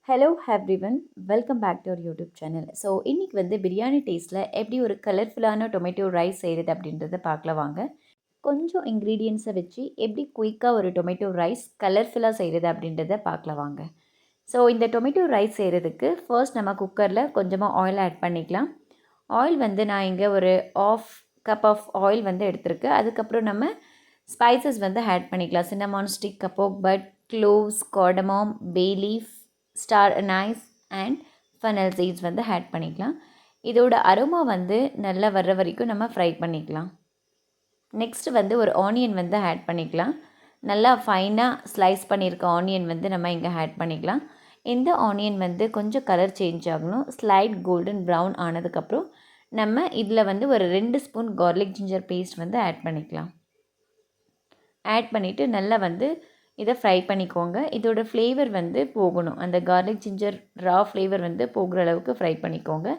Hello everyone, welcome back to our YouTube channel. So இன்றைக்கி வந்து பிரியாணி டேஸ்ட்டில் எப்படி ஒரு கலர்ஃபுல்லான டொமேட்டோ ரைஸ் செய்கிறது அப்படின்றத பார்க்கலாம் வாங்க. கொஞ்சம் இன்க்ரீடியன்ஸை வச்சு எப்படி குயிக்காக ஒரு டொமேட்டோ ரைஸ் கலர்ஃபுல்லாக செய்கிறது அப்படின்றத பார்க்கலாம் வாங்க. ஸோ இந்த டொமேட்டோ ரைஸ் செய்கிறதுக்கு ஃபர்ஸ்ட் நம்ம குக்கரில் கொஞ்சமாக ஆயில் ஆட் பண்ணிக்கலாம். ஆயில் வந்து நான் இங்கே ஒரு ஆஃப் கப் ஆஃப் ஆயில் வந்து எடுத்திருக்கேன். அதுக்கப்புறம் நம்ம ஸ்பைசஸ் வந்து ஆட் பண்ணிக்கலாம். Cinnamon stick, kapok bud, cloves, cardamom, bay leaf, star anise and fennel seeds வந்து ஆட் பண்ணிக்கலாம். இதோட அரோமா வந்து நல்லா வர்ற வரைக்கும் நம்ம ஃப்ரை பண்ணிக்கலாம். நெக்ஸ்ட் வந்து ஒரு ஆனியன் வந்து ஆட் பண்ணிக்கலாம். நல்லா ஃபைனாக ஸ்லைஸ் பண்ணியிருக்க ஆனியன் வந்து நம்ம இங்கே ஆட் பண்ணிக்கலாம். இந்த ஆனியன் வந்து கொஞ்சம் கலர் சேஞ்ச் ஆகணும். ஸ்லைட் கோல்டன் ப்ரௌன் ஆனதுக்கப்புறம் நம்ம இதில் வந்து ஒரு 2 ஸ்பூன் கார்லிக் ஜிஞ்சர் பேஸ்ட் வந்து ஆட் பண்ணிக்கலாம். ஆட் பண்ணிவிட்டு நல்லா வந்து இதை ஃப்ரை பண்ணிக்கோங்க. இதோட ஃப்ளேவர் வந்து போகணும். அந்த கார்லிக் ஜிஞ்சர் ரா ஃப்ளேவர் வந்து போகிற அளவுக்கு ஃப்ரை பண்ணிக்கோங்க.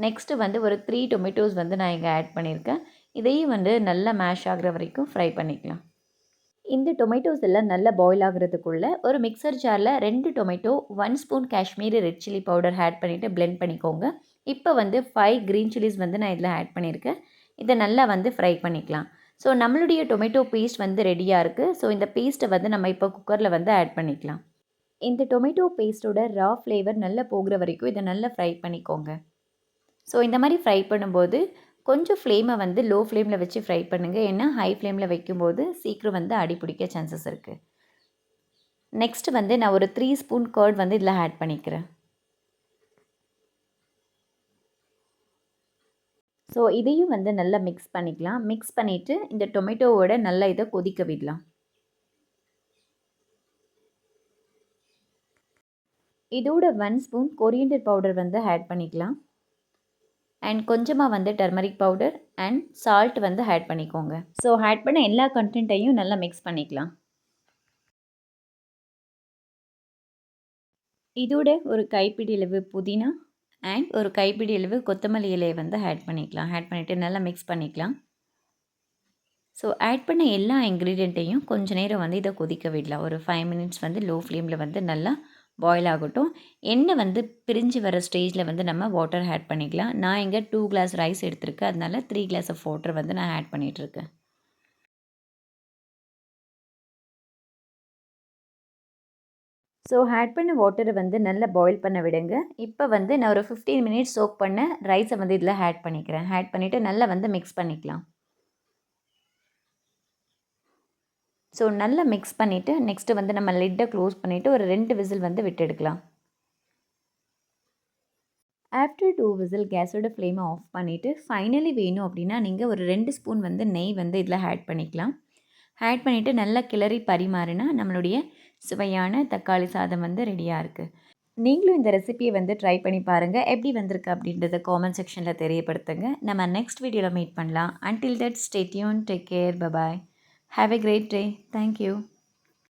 நெக்ஸ்ட்டு வந்து ஒரு 3 டொமேட்டோஸ் வந்து நான் இங்கே ஆட் பண்ணியிருக்கேன். இதையும் வந்து நல்லா மேஷ் ஆகிற வரைக்கும் ஃப்ரை பண்ணிக்கலாம். இந்த டொமேட்டோஸ் எல்லாம் நல்லா பாயில் ஆகிறதுக்குள்ளே ஒரு மிக்சர் ஜாரில் 2 tomato, 1 spoon Kashmiri red chilli powder add பண்ணிவிட்டு பிளெண்ட் பண்ணிக்கோங்க. இப்போ வந்து 5 க்ரீன் சில்லிஸ் வந்து நான் இதில் ஆட் பண்ணியிருக்கேன். இதை நல்லா வந்து ஃப்ரை பண்ணிக்கலாம். ஸோ நம்மளுடைய டொமேட்டோ பேஸ்ட் வந்து ரெடியாக இருக்குது. ஸோ இந்த பேஸ்ட்டை வந்து நம்ம இப்போ குக்கரில் வந்து ஆட் பண்ணிக்கலாம். இந்த டொமேட்டோ பேஸ்ட்டோட ரா ஃப்ளேவர் நல்லா போகிற வரைக்கும் இதை நல்லா ஃப்ரை பண்ணிக்கோங்க. ஸோ இந்த மாதிரி ஃப்ரை பண்ணும்போது கொஞ்சம் ஃப்ளேமை வந்து லோ ஃப்ளேமில் வச்சு ஃப்ரை பண்ணுங்கள். ஏன்னா ஹை ஃப்ளேமில் வைக்கும்போது சீக்கிரம் வந்து அடி பிடிக்க சான்சஸ் இருக்குது. நெக்ஸ்ட் வந்து நான் ஒரு 3 ஸ்பூன் கர்ட் வந்து இதில் ஆட் பண்ணிக்கிறேன். ஸோ இதையும் வந்து நல்லா மிக்ஸ் பண்ணிக்கலாம். மிக்ஸ் பண்ணிவிட்டு இந்த டொமேட்டோவோட நல்லா இதை கொதிக்க விடலாம். இதோட 1 ஸ்பூன் கொரியண்டர் பவுடர் வந்து ஆட் பண்ணிக்கலாம். அண்ட் கொஞ்சமாக வந்து டர்மரிக் பவுடர் அண்ட் சால்ட் வந்து ஆட் பண்ணிக்கோங்க. ஸோ ஆட் பண்ண எல்லா கண்டென்ட்டையும் நல்லா மிக்ஸ் பண்ணிக்கலாம். இதோட ஒரு கைப்பிடி அளவு புதினா அண்ட் ஒரு கைப்பிடி அளவு கொத்தமல்லி இலையை வந்து ஆட் பண்ணிக்கலாம். ஆட் பண்ணிவிட்டு நல்லா மிக்ஸ் பண்ணிக்கலாம். ஸோ ஆட் பண்ண எல்லா இன்க்ரீடியண்ட்டையும் கொஞ்சம் நேரம் வந்து இதை கொதிக்க விடலாம். ஒரு 5 மினிட்ஸ் வந்து லோ ஃப்ளேமில் வந்து நல்லா பாயில் ஆகட்டும். எண்ணெய் வந்து பிரிஞ்சு வர ஸ்டேஜில் வந்து நம்ம வாட்டர் ஆட் பண்ணிக்கலாம். நான் இங்கே 2 கிளாஸ் ரைஸ் எடுத்திருக்கேன். அதனால 3 கிளாஸ் ஆஃப் வாட்டர் வந்து நான் ஆட் பண்ணிகிட்ருக்கேன். ஸோ ஆட் பண்ண வாட்டரை வந்து நல்லா பாயில் பண்ண விடுங்க. இப்போ வந்து நான் ஒரு 15 மினிட்ஸ் சோக் பண்ண ரைஸை வந்து இதில் ஆட் பண்ணிக்கிறேன். ஆட் பண்ணிவிட்டு நல்லா வந்து மிக்ஸ் பண்ணிக்கலாம். ஸோ நல்லா மிக்ஸ் பண்ணிவிட்டு நெக்ஸ்ட்டு வந்து நம்ம லிட்டை க்ளோஸ் பண்ணிவிட்டு ஒரு 2 விசில் வந்து விட்டு எடுக்கலாம். ஆஃப்டர் 2 விசில் கேஸோட ஃப்ளேமை ஆஃப் பண்ணிவிட்டு ஃபைனலி வேணும் அப்படின்னா நீங்கள் ஒரு 2 ஸ்பூன் வந்து நெய் வந்து இதில் ஆட் பண்ணிக்கலாம். ஆட் பண்ணிவிட்டு நல்லா கிளறி பரிமாறினா நம்மளுடைய சுவையான தக்காளி சாதம் வந்து ரெடியாக இருக்குது. நீங்களும் இந்த ரெசிபியை வந்து ட்ரை பண்ணி பாருங்கள். எப்படி வந்திருக்கு அப்படின்றத காமெண்ட் செக்ஷனில் தெரியப்படுத்துங்க. நம்ம நெக்ஸ்ட் வீடியோவில் மீட் பண்ணலாம். Until that stay tuned, take care, bye bye, have a great day. Thank you.